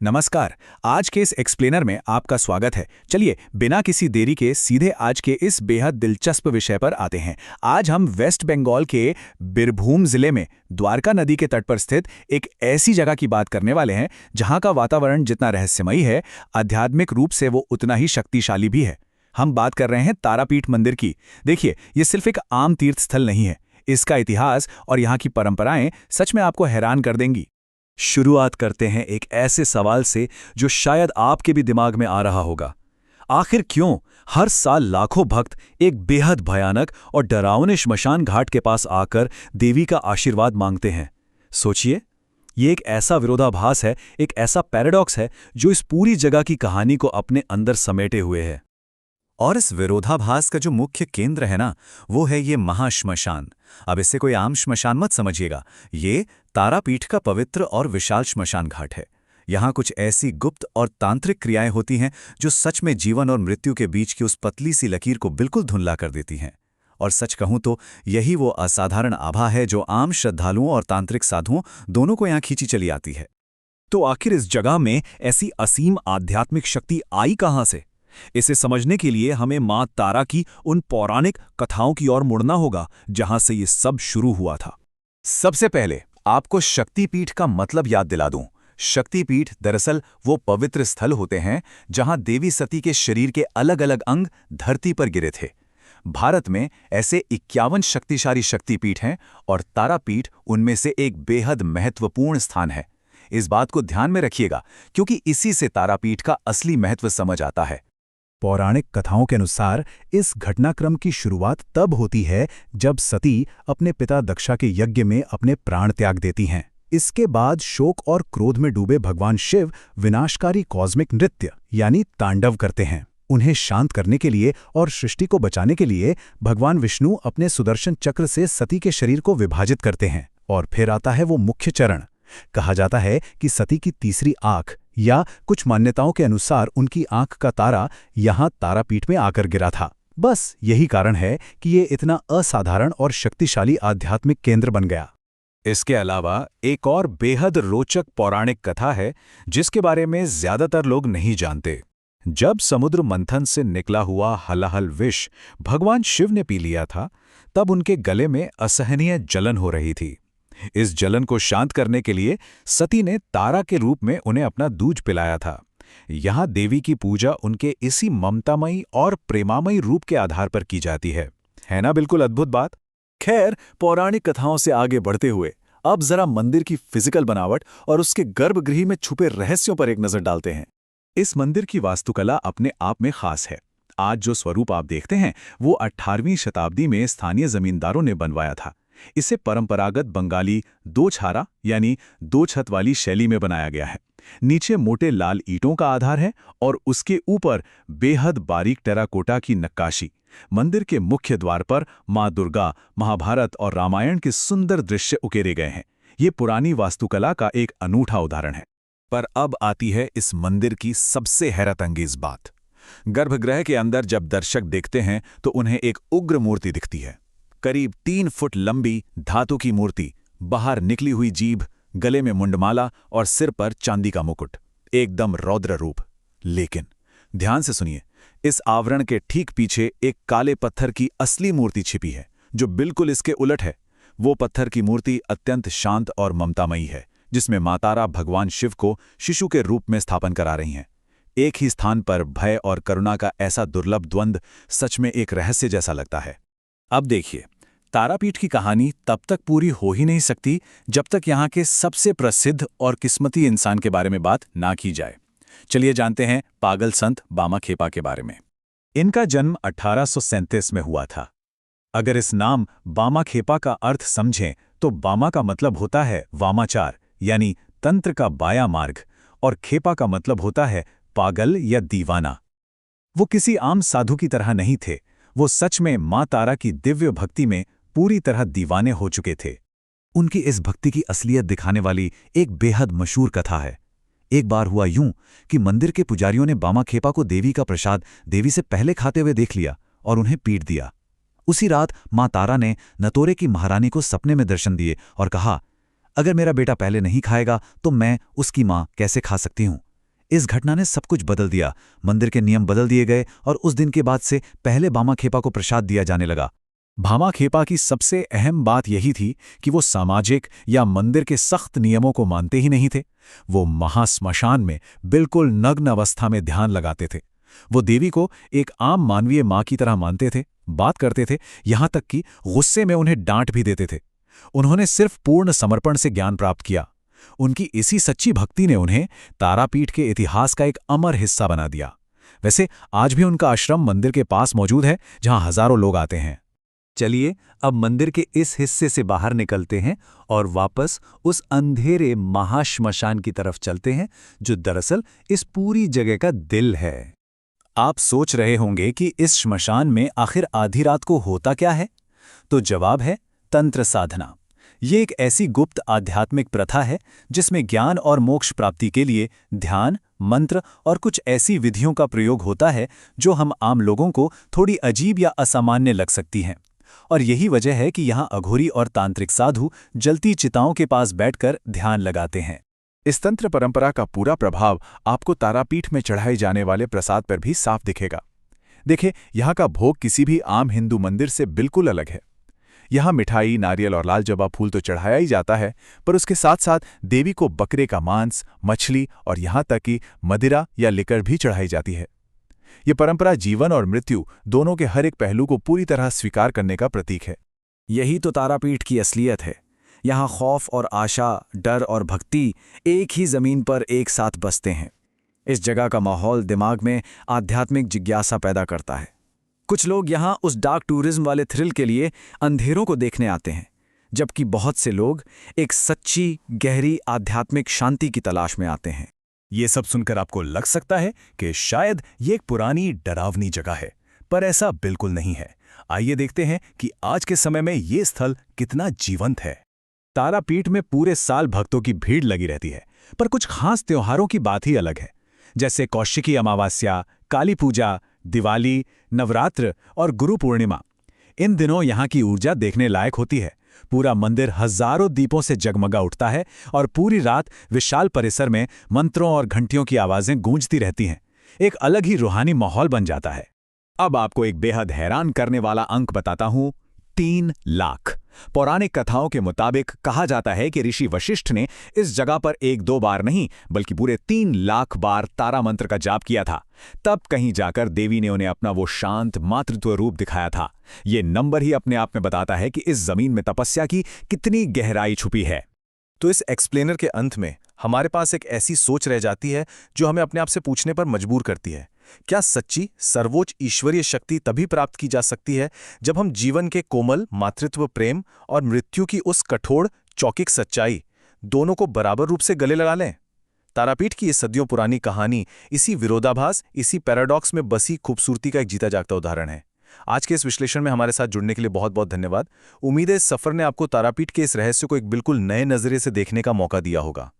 नमस्कार। आज के इस एक्सप्लेनर में आपका स्वागत है। चलिए बिना किसी देरी के सीधे आज के इस बेहद दिलचस्प विषय पर आते हैं। आज हम वेस्ट बंगाल के बीरभूम जिले में द्वारका नदी के तट पर स्थित एक ऐसी जगह की बात करने वाले हैं जहां का वातावरण जितना रहस्यमयी है, आध्यात्मिक रूप से वो उतना ही शक्तिशाली भी है। हम बात कर रहे हैं तारापीठ मंदिर की। देखिए, ये सिर्फ एक आम तीर्थ स्थल नहीं है। इसका इतिहास और यहाँ की परंपराएं सच में आपको हैरान कर देंगी। शुरुआत करते हैं एक ऐसे सवाल से जो शायद आपके भी दिमाग में आ रहा होगा। आखिर क्यों हर साल लाखों भक्त एक बेहद भयानक और डरावने श्मशान घाट के पास आकर देवी का आशीर्वाद मांगते हैं? सोचिए, ये एक ऐसा विरोधाभास है, एक ऐसा पैराडॉक्स है जो इस पूरी जगह की कहानी को अपने अंदर समेटे हुए है। और इस विरोधाभास का जो मुख्य केंद्र है ना, वो है ये महाश्मशान। अब इसे कोई आम श्मशान मत समझिएगा, ये तारापीठ का पवित्र और विशाल श्मशान घाट है। यहाँ कुछ ऐसी गुप्त और तांत्रिक क्रियाएं होती हैं जो सच में जीवन और मृत्यु के बीच की उस पतली सी लकीर को बिल्कुल धुंधला कर देती हैं। और सच कहूं तो यही वो असाधारण आभा है जो आम श्रद्धालुओं और तांत्रिक साधुओं दोनों को यहाँ खींची चली आती है। तो आखिर इस जगह में ऐसी असीम आध्यात्मिक शक्ति आई कहाँ से? इसे समझने के लिए हमें मां तारा की उन पौराणिक कथाओं की ओर मुड़ना होगा जहां से ये सब शुरू हुआ था। सबसे पहले आपको शक्तिपीठ का मतलब याद दिला दूं। शक्तिपीठ दरअसल वो पवित्र स्थल होते हैं जहां देवी सती के शरीर के अलग अलग अंग धरती पर गिरे थे। भारत में ऐसे 51 शक्तिशाली शक्तिपीठ हैं और तारापीठ उनमें से एक बेहद महत्वपूर्ण स्थान है। इस बात को ध्यान में रखिएगा क्योंकि इसी से तारापीठ का असली महत्व समझ आता है। पौराणिक कथाओं के अनुसार इस घटनाक्रम की शुरुआत तब होती है जब सती अपने पिता दक्षा के यज्ञ में अपने प्राण त्याग देती हैं। इसके बाद शोक और क्रोध में डूबे भगवान शिव विनाशकारी कॉस्मिक नृत्य यानी तांडव करते हैं। उन्हें शांत करने के लिए और सृष्टि को बचाने के लिए भगवान विष्णु अपने सुदर्शन चक्र से सती के शरीर को विभाजित करते हैं। और फिर आता है वो मुख्य चरण। कहा जाता है कि सती की तीसरी आंख या कुछ मान्यताओं के अनुसार उनकी आंख का तारा यहां तारापीठ में आकर गिरा था। बस यही कारण है कि ये इतना असाधारण और शक्तिशाली आध्यात्मिक केंद्र बन गया। इसके अलावा एक और बेहद रोचक पौराणिक कथा है जिसके बारे में ज्यादातर लोग नहीं जानते। जब समुद्र मंथन से निकला हुआ हलाहल विष भगवान शिव ने पी लिया था, तब उनके गले में असहनीय जलन हो रही थी। इस जलन को शांत करने के लिए सती ने तारा के रूप में उन्हें अपना दूध पिलाया था। यहाँ देवी की पूजा उनके इसी ममतामयी और प्रेमामयी रूप के आधार पर की जाती है ना? बिल्कुल अद्भुत बात। खैर, पौराणिक कथाओं से आगे बढ़ते हुए अब जरा मंदिर की फिजिकल बनावट और उसके गर्भगृह में छुपे रहस्यों पर एक नजर डालते हैं। इस मंदिर की वास्तुकला अपने आप में खास है। आज जो स्वरूप आप देखते हैं वो 18वीं शताब्दी में स्थानीय जमींदारों ने बनवाया था। इसे परंपरागत बंगाली दो छारा यानी दो छत वाली शैली में बनाया गया है। नीचे मोटे लाल ईंटों का आधार है और उसके ऊपर बेहद बारीक टेराकोटा की नक्काशी। मंदिर के मुख्य द्वार पर मां दुर्गा, महाभारत और रामायण के सुंदर दृश्य उकेरे गए हैं। ये पुरानी वास्तुकला का एक अनूठा उदाहरण है। पर अब आती है इस मंदिर की सबसे हैरतअंगेज बात। गर्भगृह के अंदर जब दर्शक देखते हैं तो उन्हें एक उग्र मूर्ति दिखती है। करीब 3 फुट लंबी धातु की मूर्ति, बाहर निकली हुई जीभ, गले में मुंडमाला और सिर पर चांदी का मुकुट। एकदम रौद्र रूप। लेकिन ध्यान से सुनिए, इस आवरण के ठीक पीछे एक काले पत्थर की असली मूर्ति छिपी है जो बिल्कुल इसके उलट है। वो पत्थर की मूर्ति अत्यंत शांत और ममतामयी है, जिसमें मां तारा भगवान शिव को शिशु के रूप में स्थापन करा रही हैं। एक ही स्थान पर भय और करुणा का ऐसा दुर्लभ द्वंद्व सच में एक रहस्य जैसा लगता है। अब देखिए, तारापीठ की कहानी तब तक पूरी हो ही नहीं सकती जब तक यहाँ के सबसे प्रसिद्ध और किस्मती इंसान के बारे में बात ना की जाए। चलिए जानते हैं पागल संत बामा खेपा के बारे में। इनका जन्म 1837 में हुआ था। अगर इस नाम बामा खेपा का अर्थ समझें तो बामा का मतलब होता है वामाचार यानी तंत्र का बाया मार्ग, और खेपा का मतलब होता है पागल या दीवाना। वो किसी आम साधु की तरह नहीं थे। वो सच में मां तारा की दिव्य भक्ति में पूरी तरह दीवाने हो चुके थे। उनकी इस भक्ति की असलियत दिखाने वाली एक बेहद मशहूर कथा है। एक बार हुआ यूं कि मंदिर के पुजारियों ने बामा खेपा को देवी का प्रसाद देवी से पहले खाते हुए देख लिया और उन्हें पीट दिया। उसी रात मां तारा ने नतोरे की महारानी को सपने में दर्शन दिए और कहा, अगर मेरा बेटा पहले नहीं खाएगा तो मैं उसकी मां कैसे खा सकती हूं। इस घटना ने सब कुछ बदल दिया। मंदिर के नियम बदल दिए गए और उस दिन के बाद से पहले भामाखेपा को प्रसाद दिया जाने लगा। भामाखेपा की सबसे अहम बात यही थी कि वो सामाजिक या मंदिर के सख्त नियमों को मानते ही नहीं थे। वो महाश्मशान में बिल्कुल नग्न अवस्था में ध्यान लगाते थे। वो देवी को एक आम मानवीय माँ की तरह मानते थे, बात करते थे, यहां तक कि गुस्से में उन्हें डांट भी देते थे। उन्होंने सिर्फ पूर्ण समर्पण से ज्ञान प्राप्त किया। उनकी इसी सच्ची भक्ति ने उन्हें तारापीठ के इतिहास का एक अमर हिस्सा बना दिया। वैसे आज भी उनका आश्रम मंदिर के पास मौजूद है, जहां हजारों लोग आते हैं। चलिए अब मंदिर के इस हिस्से से बाहर निकलते हैं और वापस उस अंधेरे महाश्मशान की तरफ चलते हैं, जो दरअसल इस पूरी जगह का दिल है। आप सोच रहे होंगे कि इस श्मशान में आखिर आधी रात को होता क्या है? तो जवाब है तंत्र साधना। ये एक ऐसी गुप्त आध्यात्मिक प्रथा है जिसमें ज्ञान और मोक्ष प्राप्ति के लिए ध्यान, मंत्र और कुछ ऐसी विधियों का प्रयोग होता है जो हम आम लोगों को थोड़ी अजीब या असामान्य लग सकती हैं। और यही वजह है कि यहाँ अघोरी और तांत्रिक साधु जलती चिताओं के पास बैठकर ध्यान लगाते हैं। इस तंत्र परंपरा का पूरा प्रभाव आपको तारापीठ में चढ़ाए जाने वाले प्रसाद पर भी साफ दिखेगा। देखिए, यहाँ का भोग किसी भी आम हिंदू मंदिर से बिल्कुल अलग है। यहाँ मिठाई, नारियल और लाल जवा फूल तो चढ़ाया ही जाता है, पर उसके साथ साथ देवी को बकरे का मांस, मछली और यहाँ तक कि मदिरा या लिकर भी चढ़ाई जाती है। ये परंपरा जीवन और मृत्यु दोनों के हर एक पहलू को पूरी तरह स्वीकार करने का प्रतीक है। यही तो तारापीठ की असलियत है। यहाँ खौफ और आशा, डर और भक्ति एक ही जमीन पर एक साथ बसते हैं। इस जगह का माहौल दिमाग में आध्यात्मिक जिज्ञासा पैदा करता है। कुछ लोग यहाँ उस डार्क टूरिज्म वाले थ्रिल के लिए अंधेरों को देखने आते हैं, जबकि बहुत से लोग एक सच्ची, गहरी आध्यात्मिक शांति की तलाश में आते हैं। ये सब सुनकर आपको लग सकता है कि शायद ये एक पुरानी डरावनी जगह है, पर ऐसा बिल्कुल नहीं है। आइए देखते हैं कि आज के समय में ये स्थल कितना जीवंत है। तारापीठ में पूरे साल भक्तों की भीड़ लगी रहती है, पर कुछ खास त्योहारों की बात ही अलग है, जैसे कौशिकी अमावस्या, काली पूजा, दिवाली, नवरात्र और गुरु पूर्णिमा। इन दिनों यहाँ की ऊर्जा देखने लायक होती है। पूरा मंदिर हजारों दीपों से जगमगा उठता है और पूरी रात विशाल परिसर में मंत्रों और घंटियों की आवाजें गूंजती रहती हैं। एक अलग ही रूहानी माहौल बन जाता है। अब आपको एक बेहद हैरान करने वाला अंक बताता हूं, 3 लाख। पौराणिक कथाओं के मुताबिक कहा जाता है कि ऋषि वशिष्ठ ने इस जगह पर 1-2 बार नहीं बल्कि पूरे 3 लाख बार तारा मंत्र का जाप किया था। तब कहीं जाकर देवी ने उन्हें अपना वो शांत मातृत्व रूप दिखाया था। ये नंबर ही अपने आप में बताता है कि इस जमीन में तपस्या की कितनी गहराई छुपी है। तो इस एक्सप्लेनर के अंत में हमारे पास एक ऐसी सोच रह जाती है जो हमें अपने आप से पूछने पर मजबूर करती है, क्या सच्ची सर्वोच्च ईश्वरीय शक्ति तभी प्राप्त की जा सकती है जब हम जीवन के कोमल मातृत्व प्रेम और मृत्यु की उस कठोर चौकिक सच्चाई दोनों को बराबर रूप से गले लगा लें? तारापीठ की ये सदियों पुरानी कहानी इसी विरोधाभास, इसी पैराडॉक्स में बसी खूबसूरती का एक जीता जागता उदाहरण है। आज के इस विश्लेषण में हमारे साथ जुड़ने के लिए बहुत बहुत धन्यवाद। उम्मीद है इस सफर ने आपको तारापीठ के इस रहस्य को एक बिल्कुल नए नजरिए से देखने का मौका दिया होगा।